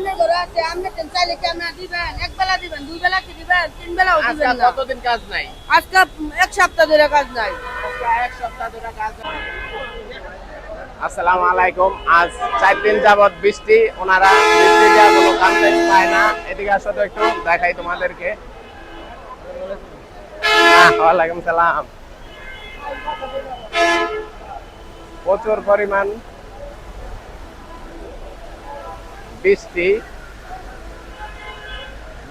আপনার ঘরে আছে, আপনি চাইলে কি আপনারা দিবেন? এক বেলা দিবেন, দুই বেলা কি দিবেন, তিন বেলাও দিবেন না। কতদিন কাজ নাই? আজকে এক সপ্তাহ ধরে কাজ নাই। এক সপ্তাহ ধরে কাজ নাই। আসসালামু আলাইকুম। আজ 4 দিন যাবত বৃষ্টি, ওনারা বৃষ্টি দেওয়ার কোনো কাজ পায় না। এদিকে আসো তো একটু দেখাই তোমাদেরকে। ওয়ালাইকুম সালাম। প্রচুর পরিমাণ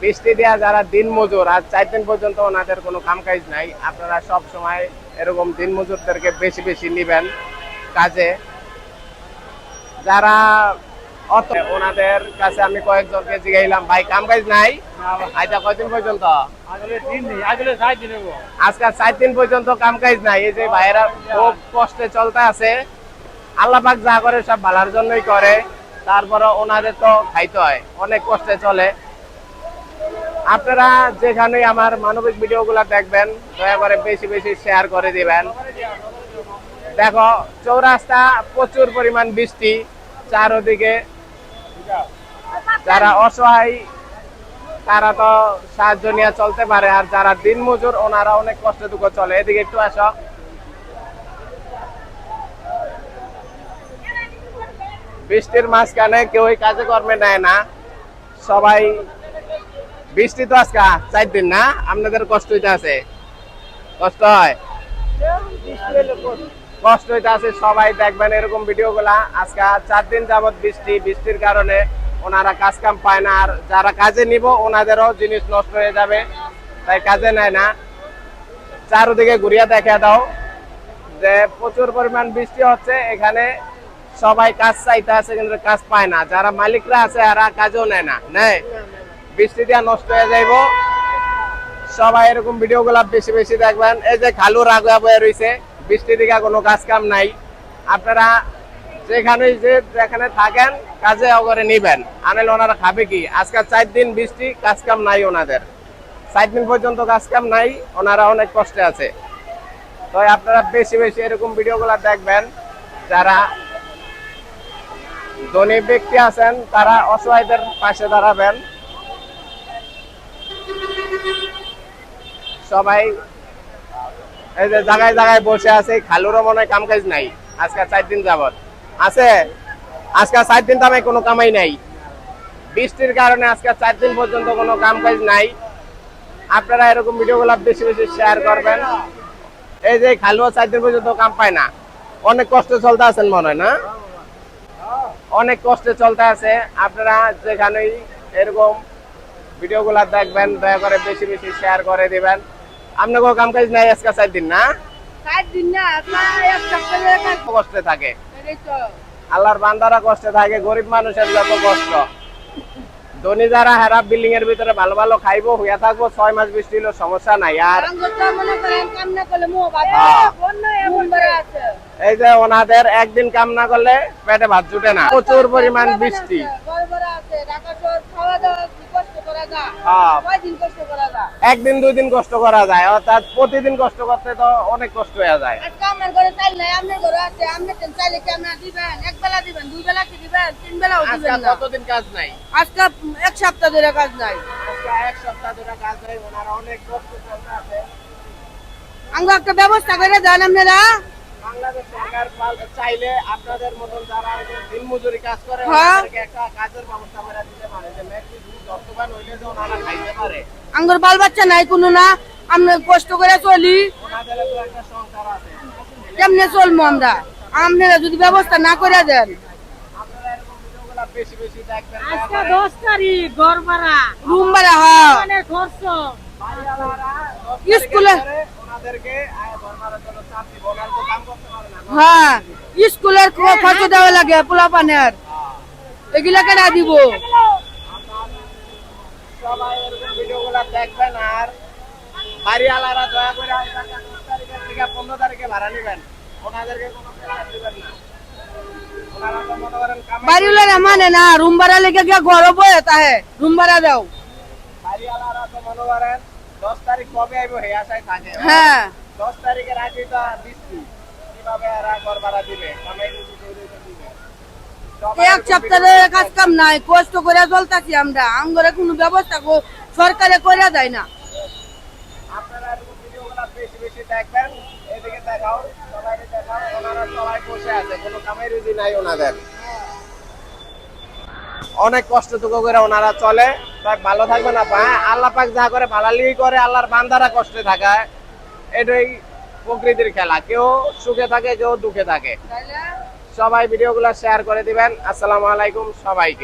বৃষ্টি দেওয়া যারা দিন মজুর, আজ 4 দিন পর্যন্ত ওনাদের কোনো কাম কাজ নাই। আপনারা সব সময় এরকম দিন মজুরদেরকে বেশি বেশি নিবেন কাজে। যারা ওনাদের কাছে আমি কয়েকজনকে জিগাইলাম, ভাই কাম কাজ নাই? আজকে কয়দিন পর্যন্ত? আজকে 4 দিন পর্যন্ত কাম কাজ নাই। এই যে ভাইয়েরা খুব কষ্টে চলতে আছে। আল্লাহ পাক যা করে সব ভালোর জন্যই করে। তারপরে ওনাদের তো খাইতে হয়, অনেক কষ্টে চলে। আপনারা যেখানে আমার মানবিক ভিডিওগুলো দেখবেন, দয়া করে বেশি বেশি শেয়ার করে দিবেন। দেখো চৌরাস্তা প্রচুর পরিমাণ বৃষ্টি, চারদিকে যারা অসহায় তারা তো সাহায্য নিয়ে চলতে পারে, আর যারা দিন মজুর ওনারা অনেক কষ্ট দুঃখ চলে। এদিকে একটু আসো। বৃষ্টির মাঝখানে কেউই কাজে কর্মে নেয় না, সবাই। বৃষ্টি তো আজকে 4 দিন না, আপনাদের কষ্ট হইতে আছে? কষ্ট হয়, কষ্ট হইতে আছে সবাই। দেখবেন এরকম ভিডিও গুলা। আজকে 4 দিন যাবত বৃষ্টির কারণে ওনারা কাজ কাম পায় না, আর যারা কাজে নিব ওনাদেরও জিনিস নষ্ট হয়ে যাবে, তাই কাজে নেয় না। চারদিকে ঘুরিয়া দেখা দাও যে প্রচুর পরিমাণ বৃষ্টি হচ্ছে। এখানে সবাই কাজ চাইতে আছে কিন্তু কাজ পায় না। যারা মালিকরা আছে এরা কাজও নেয় না, নেয় বৃষ্টি দিয়া নষ্ট হয়ে যাইব। সবাই এরকম ভিডিও গুলা বেশি বেশি দেখবেন। এই যে খালু রাগুয়া বয়ে রয়েছে, বৃষ্টি দিকে কোনো কাজ কাম নাই। আপনারা যেখানে থাকেন কাজে অগরে নিবেন, আনলে ওনারা খাবে কি? আজকে 4 দিন বৃষ্টি, কাজ কাম নাই ওনাদের। 4 দিন পর্যন্ত কাজ কাম নাই, ওনারা অনেক কষ্টে আছে। তো আপনারা বেশি বেশি এরকম ভিডিও গুলা দেখবেন। যারা ধনী ব্যক্তি আছেন তারা অসহায়দের পাশে দাঁড়াবেন। সবাই এই যে জায়গায় জায়গায় বসে আছে। খালুরও মনে হয় কাম কাজ নাই আজকে 4 দিন যাবত আছে। আজকে 4 দিন তামে কোনো কামাই নাই, বৃষ্টির কারণে আজকে 4 দিন পর্যন্ত কোনো কাম কাজ নাই। আপনারা এরকম ভিডিওগুলো বেশি বেশি শেয়ার করবেন। এই যে খালুও 4 দিন পর্যন্ত কাম পায় না, অনেক কষ্ট চলতে আছেন মনে হয় না? অনেক কষ্টে চলতে আছে। আপনারা যেখানেই এরকম ভিডিওগুলা দেখবেন, দয়া করে বেশি বেশি শেয়ার করে দিবেন। আপনাকেও কাম কাজ নাই আজকে 4 দিন না? 4 দিন না, আপনারা এক সপ্তাহ ধরে কাজ কষ্টে থাকে, এই তো। আল্লাহর বান্দারা কষ্টে থাকে। গরিব মানুষের যত কষ্ট, ধনী যারা হেরা বিল্ডিং এর ভিতরে ভালো ভালো খাইবো, হইয়া থাকবো, 6 মাস বৃষ্টি হলো সমস্যা নাই। আর মনে করেন কাম না করলে মুখ আছে। এই যে ওনাদের একদিন কাম না করলে পেটে ভাত জুটে না, প্রচুর পরিমাণ বৃষ্টি। একদিন 2 দিন কষ্ট করা যায়, অর্থাৎ প্রতিদিন কষ্ট করতে তো অনেক কষ্ট হয়ে যায়। কতদিন কাজ নাই? আজকে এক সপ্তাহ ধরে কাজ নাই। এক সপ্তাহ ধরে কাজ নাই, ওনারা অনেক কষ্ট চলতে আছে। আঙ্গো একটা ব্যবস্থা করে দেন আপনারা। বাংলাদেশ সরকার চাইলে আপনাদের মতন যারা দিন মজুরি কাজ করে ওদেরকে একটা কাজের ব্যবস্থা করে দিতে পারে, যে ম্যাক্সিমাম যতক্ষণ হইলে যে ওনারা খাইতে পারে। আঙ্গুর বাল বাচ্চা নাই কোনো না, আমরা কষ্ট করে চলি, ওনাদের তো একটা সংসার আছে, কেমনে চলবো আমরা? আপনারা যদি ব্যবস্থা না করে দেন। আপনারা এরকম ভিডিওগুলো বেশি বেশি দেখবেন। আজকে 10 তারিখ, ঘর ভাড়া, রুম ভাড়া, হ্যাঁ অনেক খরচ। স্কুলে ওনাদেরকে ঘর ভাড়ার জন্য চাপ দিব, ওনারা তো কাম করতে পারে না। হ্যাঁ, স্কুলের খরচ দেওয়া লাগে, পোলাপানের এগুলা কেনা দিব। সবাই এরকম ভিডিওগুলো দেখবেন। আর বাড়িওয়ালারা দয়া করে 10 তারিখের থেকে 15 তারিখে ভাড়া নেবেন, ওনাদেরকে কোনো পেমেন্ট দিবেন না। ওনারা তো মনে করেন বাড়িওয়ালারা মানে না, রুম ভাড়া লেগে গিয়ে ঘর বয়ে তাহে রুম ভাড়া দাও। বাড়িওয়ালারা তো মনে করেন 10 তারিখ কবে আইবো হে আশায় থাকে। হ্যাঁ, 10 তারিখের আগে তো বৃষ্টি, কিভাবে এরা ঘর ভাড়া দিবে? কামাই রুজি করে দিবে। সবাই এক সপ্তাহে কাজ কাম নাই, কষ্ট করে চলতেছি আমরা, আমগরে কোনো ব্যবস্থা সরকারে করে দেয় না। আপনারা এরকম ভিডিওগুলো বেশি বেশি দেখবেন। এদিকে দেখাও, সবাইকে দেখাও, ওনারা সবাই বসে আছে, কোনো কামাই রুজি নাই ওনাদের। অনেক কষ্ট টুকু করে ওনারা চলে। তাই ভালো থাকবেন আপা। হ্যাঁ, আল্লাহ পাক যা করে ভালালি করে, আল্লাহর বান্দারা কষ্টে থাকায়, এটাই প্রকৃতির খেলা। কেউ সুখে থাকে, কেউ দুঃখে থাকে। সবাই ভিডিওগুলো শেয়ার করে দিবেন। আসসালামু আলাইকুম সবাইকে।